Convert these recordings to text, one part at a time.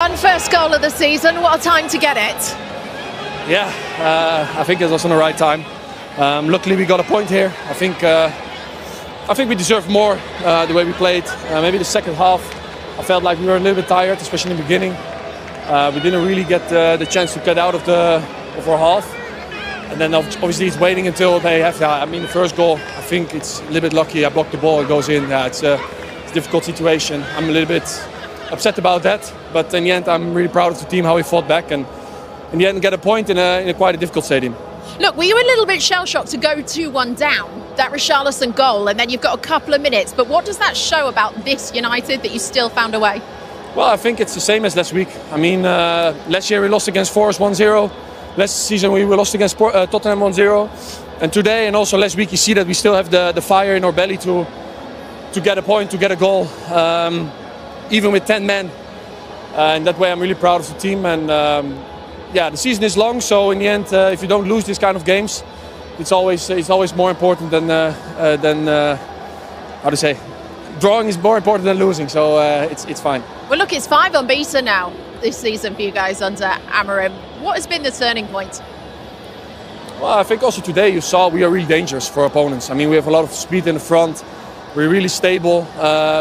1, first goal of the season. What a time to get it. Yeah, I think it was on the right time. Luckily we got a point here. I think we deserved more the way we played. Maybe the second half, I felt like we were a little bit tired, especially in the beginning. We didn't really get the chance to get out of our half. And then obviously it's waiting until they have. The first goal, I think it's a little bit lucky. I blocked the ball, it goes in. It's a difficult situation. I'm a little bit upset about that. But in the end, I'm really proud of the team, how we fought back. And in the end, get a point in a quite a difficult stadium. Look, were you a little bit shell-shocked to go 2-1 down, that Richarlison goal, and then you've got a couple of minutes, but what does that show about this United that you still found a way? Well, I think it's the same as last week. Last year we lost against Forest 1-0. Last season we lost against Tottenham 1-0. And today and also last week you see that we still have the fire in our belly to get a point, to get a goal, even with 10 men. And that way I'm really proud of the team. And the season is long, so in the end, if you don't lose these kind of games, it's always more important than how to say, drawing is more important than losing. So it's fine. Well, look, it's 5 unbeaten now this season for you guys under Amorim. What has been the turning point? Well, I think also today you saw we are really dangerous for opponents. We have a lot of speed in the front. We're really stable.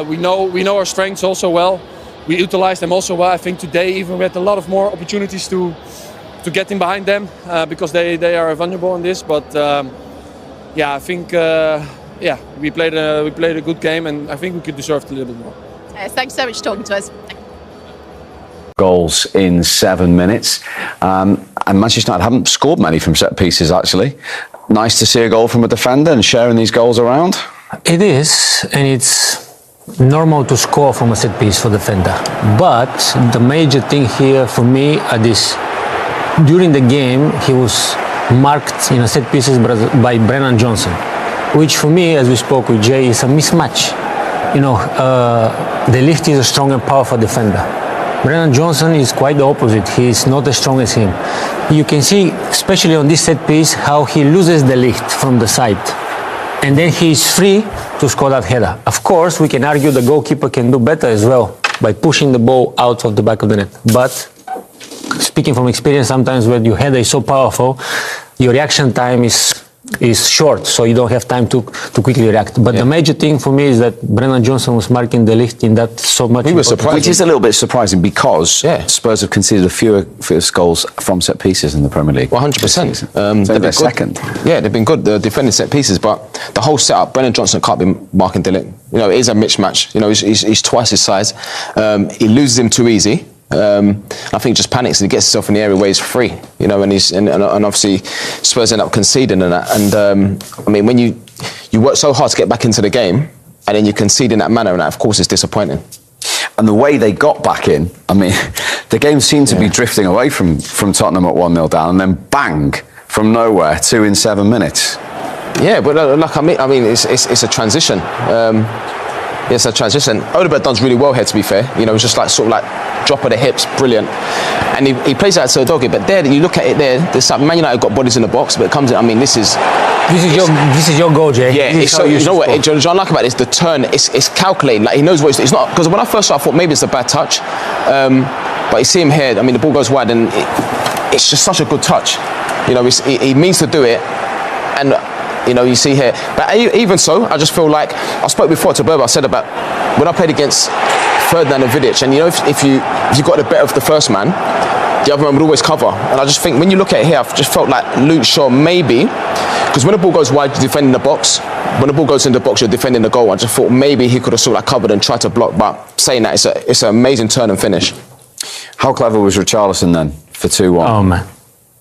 We know our strengths also well. We utilize them also well. I think today even we had a lot of more opportunities to get in behind them because they are vulnerable in this. But I think we played a good game, and I think we could deserve a little bit more. Yes, thanks so much for talking to us. Goals in 7 minutes, and Manchester United haven't scored many from set pieces actually. Nice to see a goal from a defender and sharing these goals around. It is, and it's normal to score from a set piece for defender. But the major thing here for me is during the game he was marked in a set pieces by Brennan Johnson, which for me, as we spoke with Jay, is a mismatch. The Ligt is a strong and powerful defender. Brennan Johnson is quite the opposite. He is not as strong as him. You can see, especially on this set piece, how he loses the Ligt from the side. And then he is free to score that header. Of course, we can argue the goalkeeper can do better as well by pushing the ball out of the back of the net. But speaking from experience, sometimes when your header is so powerful, your reaction time is short, so you don't have time to quickly react. But the major thing for me is that Brennan Johnson was marking the Ligt in that so much. We were surprised, which is a little bit surprising because Spurs have conceded a fewest goals from set pieces in the Premier League. 100%. They've been second. Yeah, they've been good. They're defending set pieces, but the whole setup, Brennan Johnson can't be marking the Ligt. It is a mismatch. He's twice his size. He loses him too easy. I think just panics and he gets himself in the area where he's free, and obviously Spurs end up conceding in that. And when you work so hard to get back into the game and then you concede in that manner, and that of course is disappointing. And the way they got back in, the game seemed to be drifting away from Tottenham at 1-0 down, and then bang from nowhere, 2 in 7 minutes. Yeah, but it's a transition. It's a transition. Odegaard does really well here, to be fair. It's just sort of drop of the hips, brilliant. And he plays out to Udogie, but there, you look at it there, there's Man United got bodies in the box, but it comes in, this is your goal, Jay. Yeah, it's so, you know what I like about this, the turn, it's calculated, he knows what it's not, because when I first saw it, I thought maybe it's a bad touch, but you see him here, the ball goes wide, and it's just such a good touch. He means to do it, and you see here, but even so, I just feel like, I spoke before to Berber, I said about when I played against Ferdinand and Vidic, and if you got the better of the first man, the other man would always cover. And I just think when you look at it here, I've just felt like Luke Shaw maybe, because when the ball goes wide, you're defending the box. When the ball goes in the box, you're defending the goal. I just thought maybe he could have sort of covered and tried to block, but saying that, it's an amazing turn and finish. How clever was Richarlison then for 2-1? Oh man.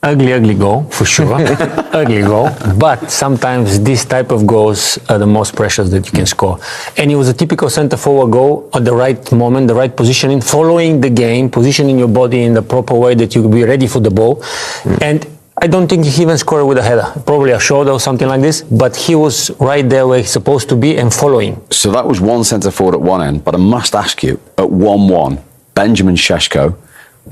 Ugly goal, for sure. Ugly goal. But sometimes this type of goals are the most precious that you can score. And it was a typical centre-forward goal at the right moment, the right positioning, following the game, positioning your body in the proper way that you will be ready for the ball. And I don't think he even scored with a header. Probably a shoulder or something like this. But he was right there where he's supposed to be and following. So that was one centre-forward at one end. But I must ask you, at 1-1, Benjamin Šeško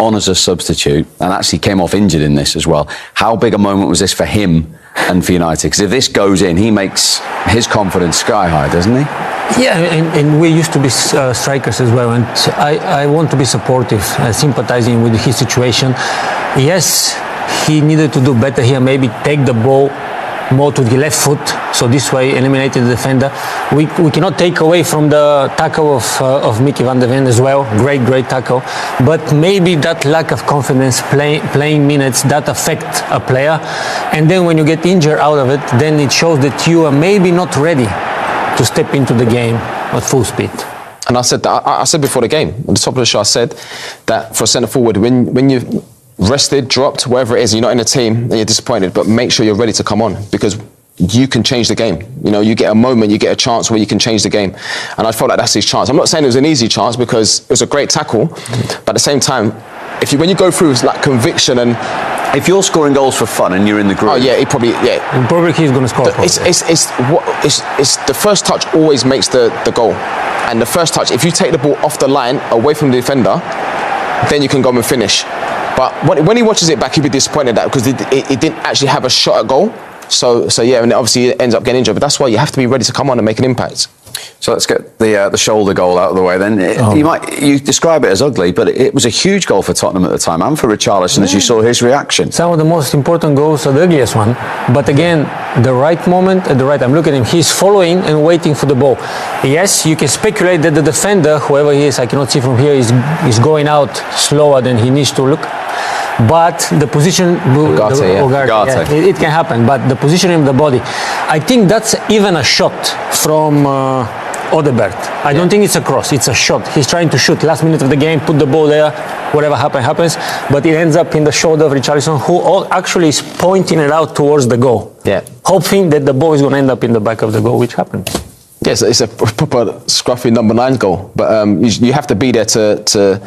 on as a substitute, and actually came off injured in this as well. How big a moment was this for him and for United? Because if this goes in, he makes his confidence sky high, doesn't he? Yeah, and we used to be strikers as well, and I want to be supportive, sympathizing with his situation. Yes, he needed to do better here, maybe take the ball more to the left foot, so this way eliminated the defender. We cannot take away from the tackle of Mickey van der Ven as well, great tackle, but maybe that lack of confidence, playing minutes, that affect a player, and then when you get injured out of it, then it shows that you are maybe not ready to step into the game at full speed. And I said that, I said before the game, at the top of the show, I said that for a centre forward, when you've rested, dropped, whatever it is, you're not in a team and you're disappointed, but make sure you're ready to come on, because you can change the game. You know, you get a moment, you get a chance where you can change the game. And I felt like that's his chance. I'm not saying it was an easy chance, because it was a great tackle, but at the same time, when you go through with like conviction and if you're scoring goals for fun and you're in the group, oh yeah, he probably And probably he's going to score. It's the first touch always makes the goal, and the first touch, if you take the ball off the line away from the defender, then you can go and finish. But when he watches it back, he'll be disappointed that because he didn't actually have a shot at goal. So yeah, and obviously he ends up getting injured. But that's why you have to be ready to come on and make an impact. So let's get the shoulder goal out of the way then. You describe it as ugly, but it was a huge goal for Tottenham at the time, and for Richarlison, as you saw his reaction. Some of the most important goals are the ugliest one. But again, the right moment at the right time. Look at him. He's following and waiting for the ball. Yes, you can speculate that the defender, whoever he is, I cannot see from here, is going out slower than he needs to look. But the position, Ugarte. It can happen. But the positioning of the body, I think that's even a shot from Odegaard. I don't think it's a cross, it's a shot. He's trying to shoot last minute of the game, put the ball there, whatever happens, but it ends up in the shoulder of Richarlison, who actually is pointing it out towards the goal. Yeah. Hoping that the ball is going to end up in the back of the goal, which happened. Yes, it's a proper scruffy number 9 goal, but you have to be there to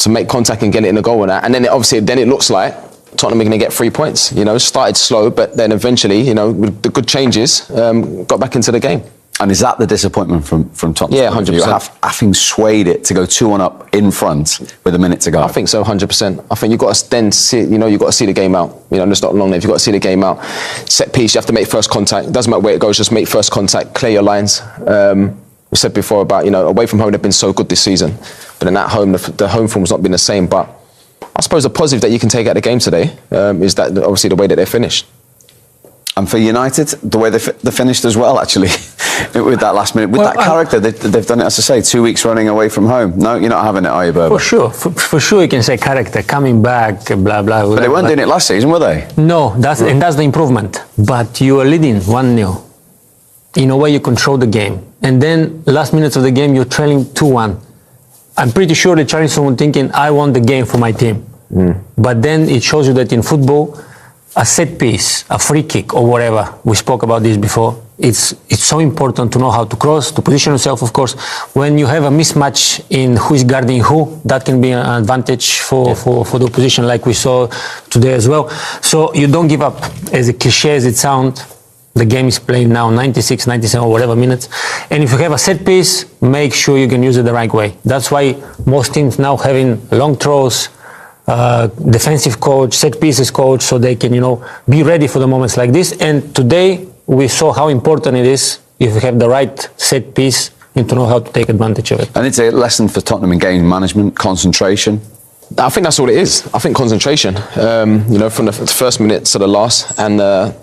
make contact and get it in the goal, and then it looks like Tottenham are going to get 3 points. You know, started slow, but then eventually, you know, with the good changes, got back into the game. And is that the disappointment from Tottenham? Yeah, 100%. Having swayed it to go 2-1 up in front with a minute to go. I think so, 100%. I think you've got to then see, you know, you've got to see the game out. You know, it's not long enough. You've got to see the game out. Set piece, you have to make first contact. It doesn't matter where it goes, just make first contact, clear your lines. We said before about, you know, away from home they've been so good this season, but in at home the home form's not been the same. But I suppose the positive that you can take out of the game today is that obviously the way that they finished. And for United, the way they finished as well, actually, with that last minute, with that character, they've done it, as I say, 2 weeks running away from home. No, you're not having it, are you, Berber? For sure, you can say character, coming back, blah, blah. But they weren't doing it last season, were they? No, that's the improvement. But you are leading 1-0. In a way, you control the game. And then, last minutes of the game, you're trailing 2-1. I'm pretty sure that Richarlison was thinking, I want the game for my team. But then it shows you that in football, a set piece, a free kick or whatever, we spoke about this before, it's so important to know how to cross, to position yourself, of course. When you have a mismatch in who is guarding who, that can be an advantage for the opposition, like we saw today as well. So you don't give up, as a cliche as it sounds. The game is played now 96, 97 or whatever minutes. And if you have a set piece, make sure you can use it the right way. That's why most teams now having long throws, defensive coach, set pieces coach, so they can, you know, be ready for the moments like this. And today we saw how important it is if you have the right set piece and to know how to take advantage of it. And it's a lesson for Tottenham in game management, concentration. I think that's all it is. I think concentration. You know, from the first minute to the last, and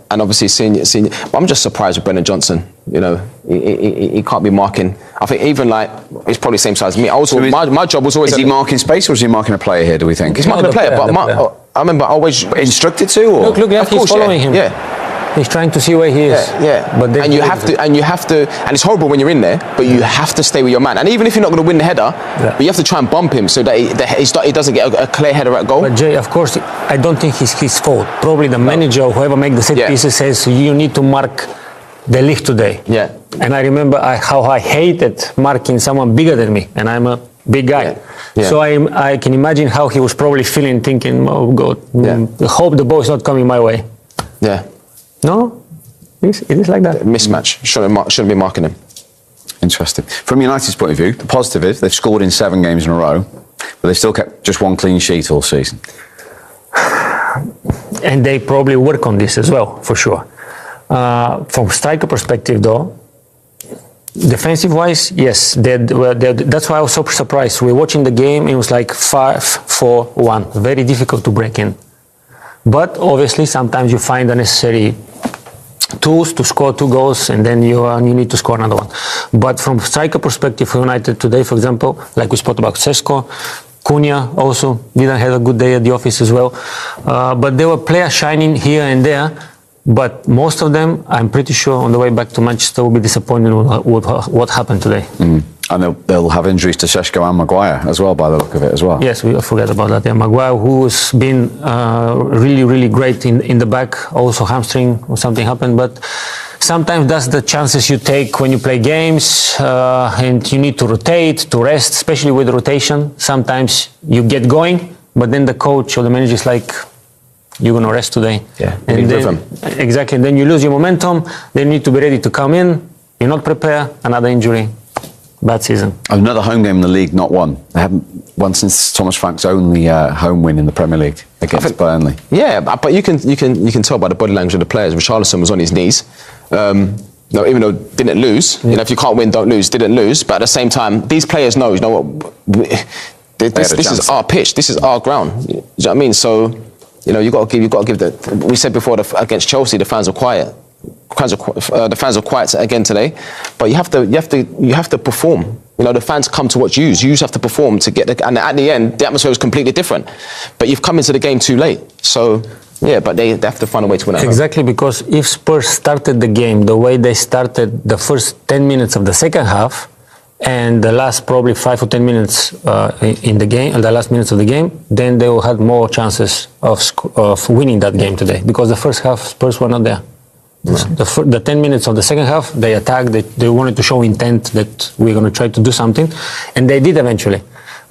obviously seeing. But I'm just surprised with Brendan Johnson. You know, he can't be marking. I think even like he's probably the same size as me. My job was always. Is he marking space or is he marking a player here? Do we think he's marking a player? But I remember I always instructed to. Or? Look, he's following him. Yeah. He's trying to see where he is. Yeah. But and you have to, and it's horrible when you're in there, but you have to stay with your man. And even if you're not going to win the header, but you have to try and bump him so that he doesn't get a clear header at goal. But Jay, of course, I don't think it's his fault. Probably the manager or whoever makes the set pieces says you need to mark the Ligt today. Yeah. And I remember how I hated marking someone bigger than me, and I'm a big guy. Yeah. So I can imagine how he was probably feeling, thinking, oh God, I hope the ball is not coming my way. Yeah. No? It is like that. Mismatch. Shouldn't be marking him. Interesting. From United's point of view, the positive is they've scored in 7 games in a row, but they still kept just 1 clean sheet all season. And they probably work on this as well, for sure. From striker perspective, though, Defensive-wise, yes, that's why I was so surprised. We were watching the game, it was like 5-4-1, very difficult to break in. But obviously, sometimes you find the necessary tools to score 2 goals, and then you need to score another one. But from striker perspective for United today, for example, like we spoke about Sesko, Cunha also didn't have a good day at the office as well. But there were players shining here and there. But most of them, I'm pretty sure, on the way back to Manchester will be disappointed with what happened today. And they'll have injuries to Šeško and Maguire as well, by the look of it as well. Yes, we forgot about that. Yeah, Maguire, who's been really, really great in the back, also hamstring or something happened. But sometimes that's the chances you take when you play games, and you need to rotate, to rest, especially with rotation. Sometimes you get going, but then the coach or the manager is like, you're going to rest today. Yeah, and then, exactly. Then you lose your momentum. Then you need to be ready to come in. You're not prepared. Another injury. Bad season. Another home game in the league, not won. They haven't won since Thomas Frank's only home win in the Premier League against Burnley. Yeah, but you can tell by the body language of the players. Richarlison was on his knees. No, even though didn't lose. You know, if you can't win, don't lose. Didn't lose. But at the same time, these players know. You know what? This is our pitch. This is our ground. You know what I mean? So. You know, you got to give the. We said before against Chelsea, the fans were quiet. The fans were quiet again today, but you have to perform. You know, the fans come to watch you. You have to perform to get and at the end, the atmosphere is completely different. But you've come into the game too late. So yeah, but they have to find a way to win. Exactly, because if Spurs started the game the way they started the first 10 minutes of the second half. And the last probably 5 or 10 minutes in the game, the last minutes of the game, then they will have more chances of winning that game today. Because the first half, Spurs were not there. No. The 10 minutes of the second half, they attacked. They wanted to show intent that we're going to try to do something, and they did eventually.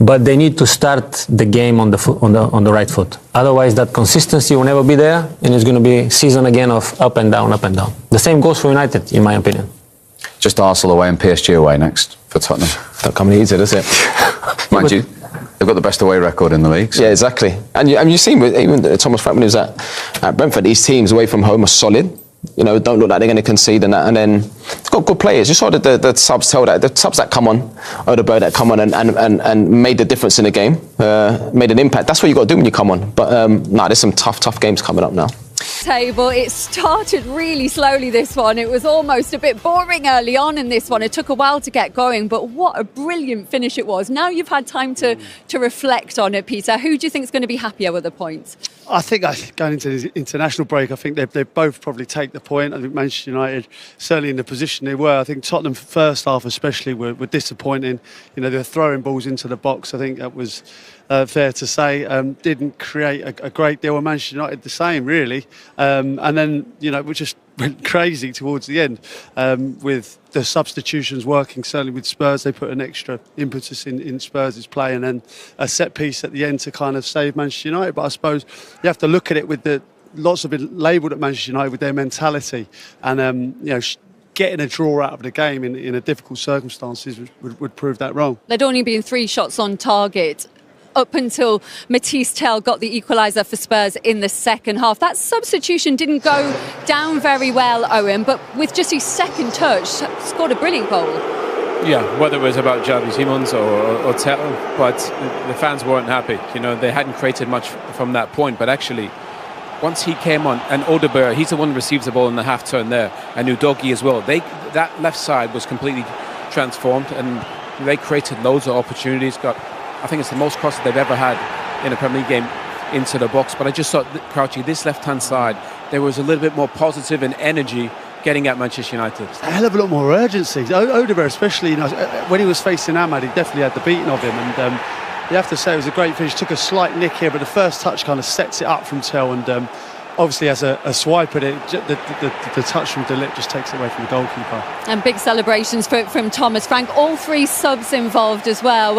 But they need to start the game on the right foot. Otherwise, that consistency will never be there, and it's going to be season again of up and down, up and down. The same goes for United, in my opinion. Just Arsenal away and PSG away next for Tottenham. Not coming easy, is it? Mind you, they've got the best away record in the league. So. Yeah, exactly. And you've seen, even Thomas Frank when he was at Brentford, these teams away from home are solid. You know, don't look like they're going to concede and that. And then they've got good players. You saw the subs tell that. The subs that come on, Odegaard that come on and made the difference in the game, made an impact. That's what you got to do when you come on. But there's some tough games coming up now. Table. It started really slowly, this one. It was almost a bit boring early on in this one. It took a while to get going, but what a brilliant finish it was. Now you've had time to reflect on it, Peter. Who do you think is going to be happier with the points? I think going into the international break, I think they both probably take the point. I think Manchester United, certainly in the position they were. I think Tottenham first half especially were disappointing. You know, they were throwing balls into the box. I think that was fair to say. Didn't create a great deal. And Manchester United the same, really. And then, you know, we just went crazy towards the end with the substitutions working. Certainly with Spurs, they put an extra impetus in Spurs' play, and then a set piece at the end to kind of save Manchester United. But I suppose you have to look at it with lots of it labelled at Manchester United with their mentality, and you know, getting a draw out of the game in a difficult circumstances would prove that wrong. There'd only been 3 shots on target up until Matisse Tel got the equaliser for Spurs in the second half. That substitution didn't go down very well, Owen, but with just his second touch, scored a brilliant goal. Yeah, whether it was about Xavi Simons or Tel, but the fans weren't happy. You know, they hadn't created much from that point, but actually, once he came on, and Odegaard, he's the one who receives the ball in the half turn there, and Udogie as well. That left side was completely transformed, and they created loads of opportunities. I think it's the most crosses they've ever had in a Premier League game into the box. But I just thought, Crouchy, this left-hand side, there was a little bit more positive and energy getting at Manchester United. A hell of a lot more urgency. Odegaard, especially, you know, when he was facing Ahmad, he definitely had the beating of him. And you have to say it was a great finish. Took a slight nick here, but the first touch kind of sets it up from Tel, and obviously as a swipe at it, the touch from Ligt just takes it away from the goalkeeper. And big celebrations from Thomas Frank. All 3 subs involved as well.